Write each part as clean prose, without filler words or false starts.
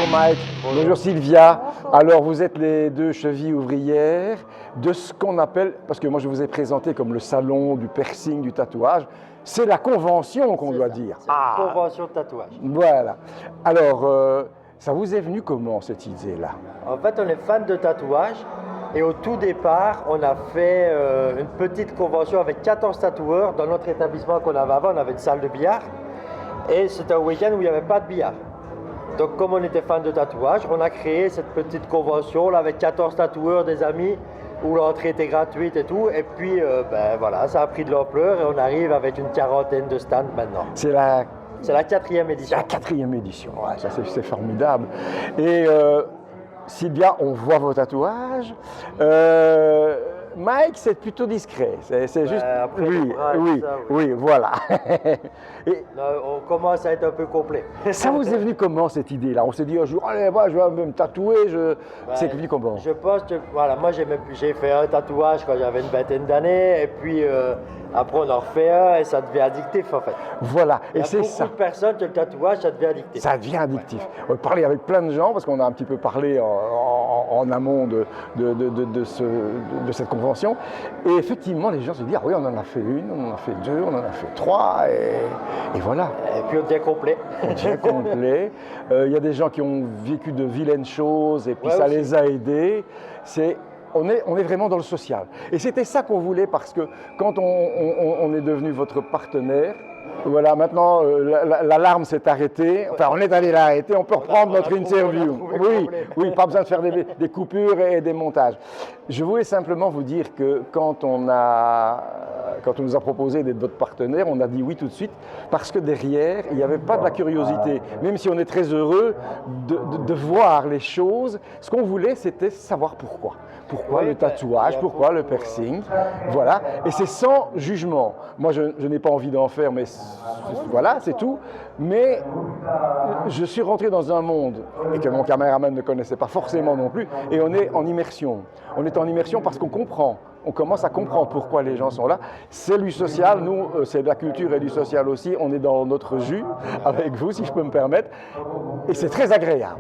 Bonjour Mike, bonjour Sylvia. Alors vous êtes les deux chevilles ouvrières de ce qu'on appelle, parce que moi je vous ai présenté comme le salon du piercing, du tatouage, c'est la convention qu'on doit dire. C'est une convention de tatouage. Voilà. Alors, ça vous est venu comment cette idée-là? En fait, on est fan de tatouage et au tout départ, on a fait une petite convention avec 14 tatoueurs dans notre établissement qu'on avait avant. On avait une salle de billard et c'était un week-end où il n'y avait pas de billard. Donc, comme on était fan de tatouage, on a créé cette petite convention là, avec 14 tatoueurs, des amis, où l'entrée était gratuite et tout. Et puis, voilà, ça a pris de l'ampleur et on arrive avec une quarantaine de stands maintenant. C'est la 4e édition. La 4e édition, ouais, ça c'est formidable. Et Sylvia, on voit vos tatouages. Mike, c'est plutôt discret. C'est juste. Après, Oui, bras, oui, ça, oui, voilà. Et là, on commence à être un peu complet. ça vous est venu comment cette idée-là? On s'est dit un jour, allez, moi, je vais me tatouer. C'est venu comment? Je pense que, voilà, moi j'ai fait un tatouage quand j'avais une vingtaine d'années, et puis après on en refait un, et ça devient addictif en fait. Voilà, Il y et a c'est beaucoup ça. de personnes que le tatouage, ça devient addictif. Ça devient addictif. On a parlé avec plein de gens, parce qu'on a un petit peu parlé en amont de cette convention. Et effectivement, les gens se disent, ah oui, on en a fait une, on en a fait deux, on en a fait trois, et voilà. Et puis on devient complet. On devient complet. Il y a des gens qui ont vécu de vilaines choses, et puis Ouais, ça aussi. les a aidés. On est vraiment dans le social. Et c'était ça qu'on voulait, parce que quand on est devenu votre partenaire, voilà, maintenant l'alarme s'est arrêtée, enfin on est allé l'arrêter, on peut reprendre notre interview. Oui, pas besoin de faire des coupures et des montages. Je voulais simplement vous dire que quand on nous a proposé d'être votre partenaire, on a dit oui tout de suite, parce que derrière, il n'y avait pas de la curiosité. Même si on est très heureux de voir les choses, ce qu'on voulait, c'était savoir pourquoi. Pourquoi Oui, le tatouage, pourquoi le piercing, voilà. Et c'est sans jugement. Moi, je n'ai pas envie d'en faire, mais voilà, c'est tout. Mais je suis rentré dans un monde, et que mon caméraman ne connaissait pas forcément non plus, et on est en immersion. On est en immersion parce qu'on comprend. On commence à comprendre pourquoi les gens sont là. C'est du social, nous, c'est de la culture et du social aussi. On est dans notre jus, avec vous, si je peux me permettre. Et c'est très agréable.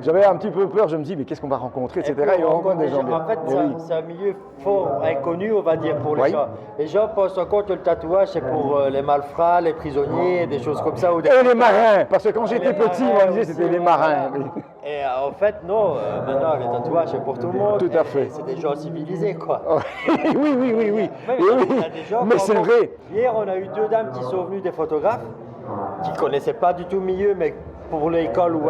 J'avais un petit peu peur, je me dis, mais qu'est-ce qu'on va rencontrer, etc. Et on rencontre des gens bien. En fait, Et oui. c'est un milieu fort inconnu, on va dire, pour les Oui. gens. Les gens pensent encore que le tatouage, c'est pour les malfrats, les prisonniers, des choses comme ça. Ou des... Et les marins, parce que quand j'étais les petit, marins on me disait aussi, c'était les marins. Oui. Et en fait, non, maintenant, le tatouage, c'est pour tout le monde. Tout à Et fait. c'est des gens civilisés, quoi. Oui, oui, oui, oui. Oui, Et il y oui. a des gens Mais qui c'est ont- vrai. Hier, on a eu 2 dames qui sont venues, des photographes, qui ne connaissaient pas du tout le milieu, mais pour l'école où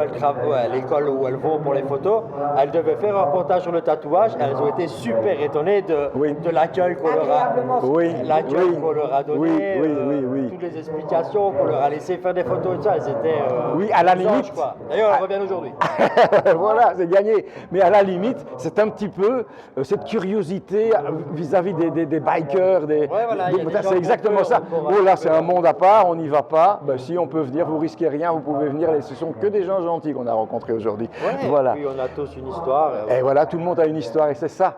l'école où elles vont pour les photos, elles devaient faire un reportage sur le tatouage. Elles ont été super étonnées de l'accueil qu'on leur a, Oui, l'accueil oui. qu'on leur a donné, Oui. toutes les explications qu'on leur a laissé faire des photos et tout ça. Elles étaient Oui, à la aux anges, limite. quoi. D'ailleurs, elles reviennent aujourd'hui. Voilà, c'est gagné. Mais à la limite, c'est un petit peu cette curiosité vis-à-vis des bikers. voilà, il y a des gens C'est exactement qui ont ça. peur, Oh là, c'est un monde à part, on n'y va pas. Ben, si on peut venir, vous risquez rien, vous pouvez venir. Et ce sont que des gens gentils qu'on a rencontrés aujourd'hui. Ouais, Voilà. et puis on a tous une histoire. Et voilà, tout le monde a une histoire et c'est ça.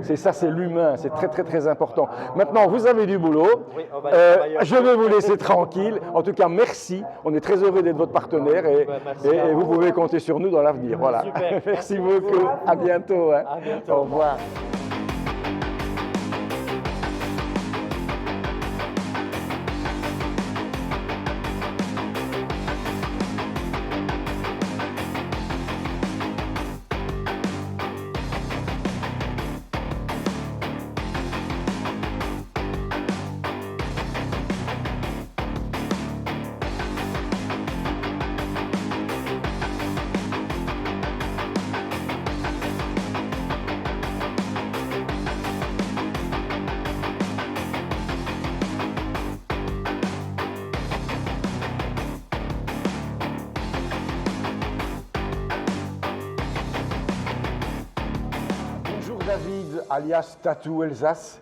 C'est ça, c'est l'humain, c'est très très très important. Maintenant, vous avez du boulot. Oui, on va aller travailler. Je vais vous laisser tranquille. En tout cas, merci. On est très heureux d'être votre partenaire et, Merci et- à et vous vous. pouvez compter sur nous dans l'avenir. Voilà. Super. Merci Merci beaucoup. beaucoup. À bientôt. Hein. À bientôt. Au revoir. Bonjour David, alias Tatou Alsace.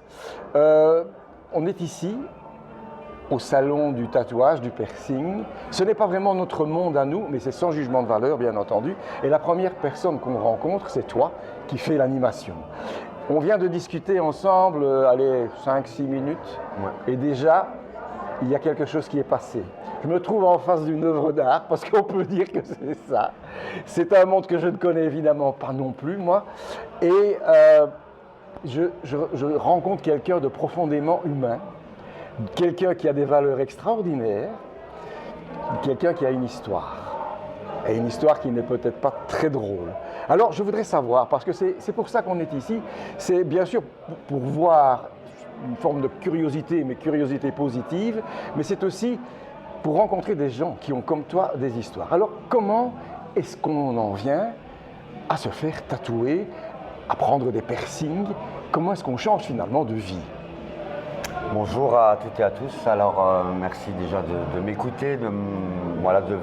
On est ici au salon du tatouage, du piercing. Ce n'est pas vraiment notre monde à nous, mais c'est sans jugement de valeur, bien entendu. Et la première personne qu'on rencontre, c'est toi qui fais l'animation. On vient de discuter ensemble, allez, 5-6 minutes. Ouais. Et déjà, il y a quelque chose qui est passé. Je me trouve en face d'une œuvre d'art, parce qu'on peut dire que c'est ça. C'est un monde que je ne connais évidemment pas non plus, moi. Et je rencontre quelqu'un de profondément humain, quelqu'un qui a des valeurs extraordinaires, quelqu'un qui a une histoire. Et une histoire qui n'est peut-être pas très drôle. Alors, je voudrais savoir, parce que c'est pour ça qu'on est ici, c'est bien sûr pour voir une forme de curiosité, mais curiosité positive, mais c'est aussi pour rencontrer des gens qui ont comme toi des histoires. Alors, comment est-ce qu'on en vient à se faire tatouer, à prendre des piercings? Comment est-ce qu'on change finalement de vie? Bonjour à toutes et à tous. Alors merci déjà de m'écouter, de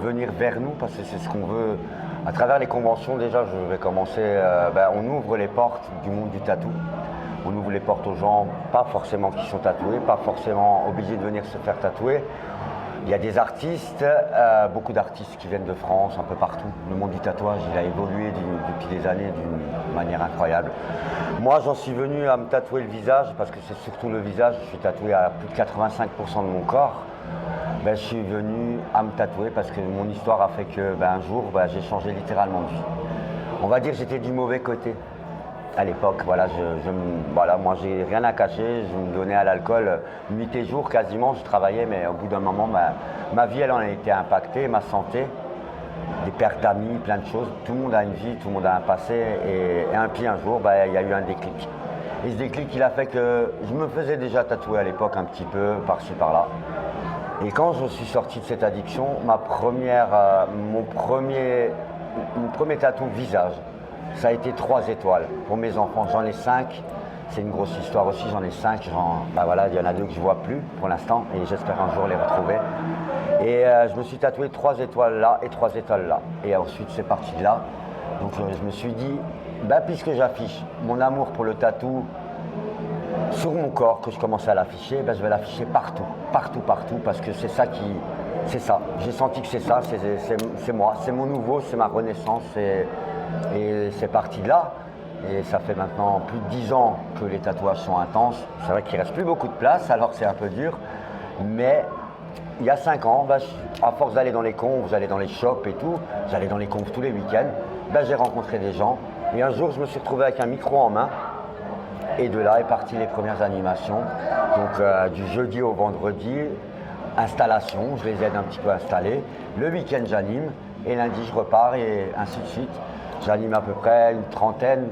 venir vers nous parce que c'est ce qu'on veut. À travers les conventions déjà, je vais commencer, on ouvre les portes du monde du tatou. On ouvre les portes aux gens, pas forcément qui sont tatoués, pas forcément obligés de venir se faire tatouer. Il y a des artistes, beaucoup d'artistes qui viennent de France, un peu partout. Le monde du tatouage, il a évolué depuis des années d'une manière incroyable. Moi, j'en suis venu à me tatouer le visage, parce que c'est surtout le visage. Je suis tatoué à plus de 85% de mon corps. Je suis venu à me tatouer parce que mon histoire a fait que un jour, j'ai changé littéralement de vie. On va dire que j'étais du mauvais côté. À l'époque, moi j'ai rien à cacher, je me donnais à l'alcool nuit et jour quasiment, je travaillais, mais au bout d'un moment, ma vie elle en a été impactée, ma santé, des pertes d'amis, plein de choses. Tout le monde a une vie, tout le monde a un passé, et puis un jour, il y a eu un déclic. Et ce déclic, il a fait que je me faisais déjà tatouer à l'époque un petit peu, par-ci, par-là. Et quand je suis sorti de cette addiction, mon premier tatou visage, ça a été 3 étoiles pour mes enfants. J'en ai 5. C'est une grosse histoire aussi. J'en ai 5. Il y en a 2 que je ne vois plus pour l'instant et j'espère un jour les retrouver. Et je me suis tatoué 3 étoiles là et 3 étoiles là. Et ensuite, c'est parti de là. Donc, je me suis dit, puisque j'affiche mon amour pour le tatou sur mon corps, que je commençais à l'afficher, je vais l'afficher partout. Partout, partout, parce que c'est ça. J'ai senti que c'est ça. C'est moi. C'est mon nouveau. C'est ma renaissance. Et c'est parti de là, et ça fait maintenant plus de 10 ans que les tatouages sont intenses. C'est vrai qu'il ne reste plus beaucoup de place, alors c'est un peu dur. Mais il y a 5 ans, à force d'aller dans les confs, j'allais dans les shops et tout, j'allais dans les confs tous les week-ends, j'ai rencontré des gens. Et un jour, je me suis retrouvé avec un micro en main. Et de là est parti les premières animations. Donc du jeudi au vendredi, installation, je les aide un petit peu à installer. Le week-end, j'anime. Et lundi, je repars et ainsi de suite. J'anime à peu près une 30-40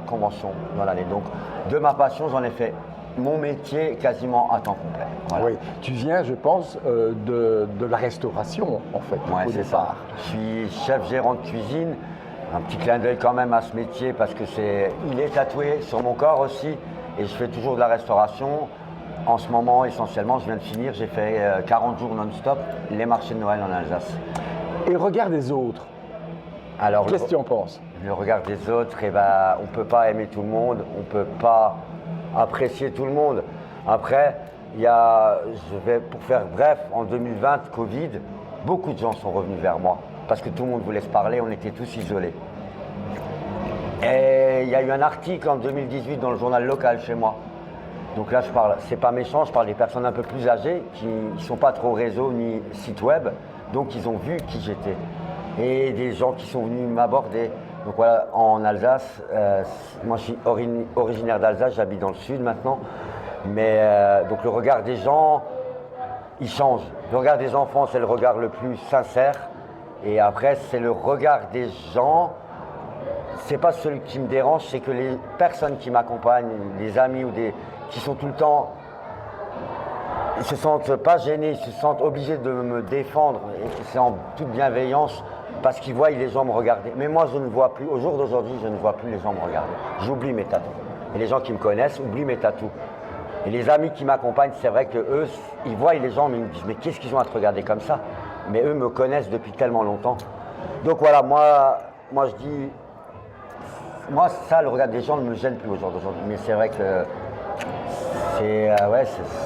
conventions dans l'année. Donc, de ma passion, j'en ai fait mon métier quasiment à temps complet. Voilà. Oui, tu viens, je pense, de la restauration, en fait, au départ. Ça. Je suis chef gérant de cuisine. Un petit clin d'œil quand même à ce métier parce que il est tatoué sur mon corps aussi. Et je fais toujours de la restauration. En ce moment, essentiellement, je viens de finir. J'ai fait 40 jours non-stop les marchés de Noël en Alsace. Et le regard des autres, qu'est-ce que tu en penses? Le regard des autres, on ne peut pas aimer tout le monde, on ne peut pas apprécier tout le monde. Après, pour faire bref, en 2020, Covid, beaucoup de gens sont revenus vers moi parce que tout le monde voulait se parler, on était tous isolés. Et il y a eu un article en 2018 dans le journal local chez moi. Donc là, c'est pas méchant, je parle des personnes un peu plus âgées qui ne sont pas trop réseau ni site web. Donc ils ont vu qui j'étais et des gens qui sont venus m'aborder. Donc voilà, en Alsace, moi je suis originaire d'Alsace, j'habite dans le sud maintenant. Mais donc le regard des gens, il change. Le regard des enfants, c'est le regard le plus sincère. Et après, c'est le regard des gens. C'est pas celui qui me dérange, c'est que les personnes qui m'accompagnent, les amis qui sont tout le temps. Ils ne se sentent pas gênés, ils se sentent obligés de me défendre, et c'est en toute bienveillance parce qu'ils voient les gens me regarder. Mais moi, je ne vois plus, au jour d'aujourd'hui, je ne vois plus les gens me regarder. J'oublie mes tatous. Et les gens qui me connaissent oublient mes tatous. Et les amis qui m'accompagnent, c'est vrai qu'eux, ils voient les gens, mais ils me disent, mais qu'est-ce qu'ils ont à te regarder comme ça? Mais eux me connaissent depuis tellement longtemps. Donc voilà, moi je dis, moi ça, le regard des gens ne me gêne plus au jour d'aujourd'hui. Mais c'est vrai que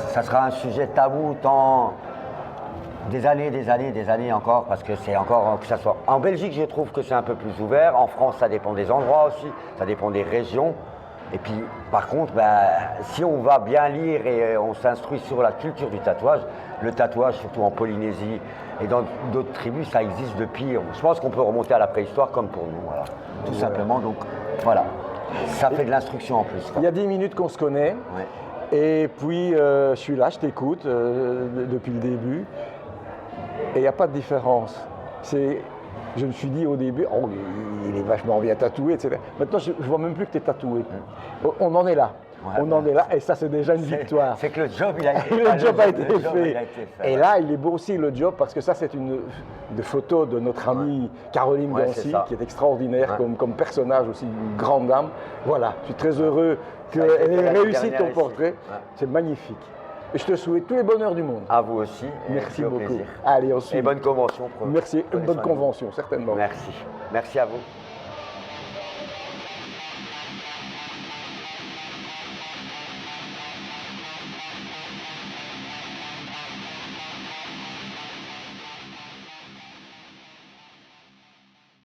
ça sera un sujet tabou tant des années encore, parce que c'est encore, que ça soit en Belgique, je trouve que c'est un peu plus ouvert. En France, ça dépend des endroits aussi, ça dépend des régions. Et puis, par contre, si on va bien lire et on s'instruit sur la culture du tatouage, le tatouage, surtout en Polynésie et dans d'autres tribus, ça existe depuis. Je pense qu'on peut remonter à la préhistoire comme pour nous, voilà. Tout simplement. Donc, voilà. Ça fait de l'instruction en plus, quoi. Il y a 10 minutes qu'on se connaît. Ouais. Et puis, je suis là, je t'écoute depuis le début. Et il n'y a pas de différence. Je me suis dit au début, oh, il est vachement bien tatoué, etc. Maintenant, je ne vois même plus que tu es tatoué. On en est là. Ouais, on en est là, et ça, c'est déjà une victoire. C'est que le job, il a été Le job a été fait. Et ouais. là, il est beau aussi le job, parce que ça, c'est une photo de notre amie Caroline Gancy, qui est extraordinaire comme personnage aussi, une grande dame. Voilà, je suis très heureux qu'elle ait réussi ton portrait. Ouais. C'est magnifique. Et je te souhaite tous les bonheurs du monde. À vous aussi. Merci beaucoup. Plaisir. Allez, on suit. Et bonne convention. Merci, une bonne convention, certainement. Merci. Merci à vous.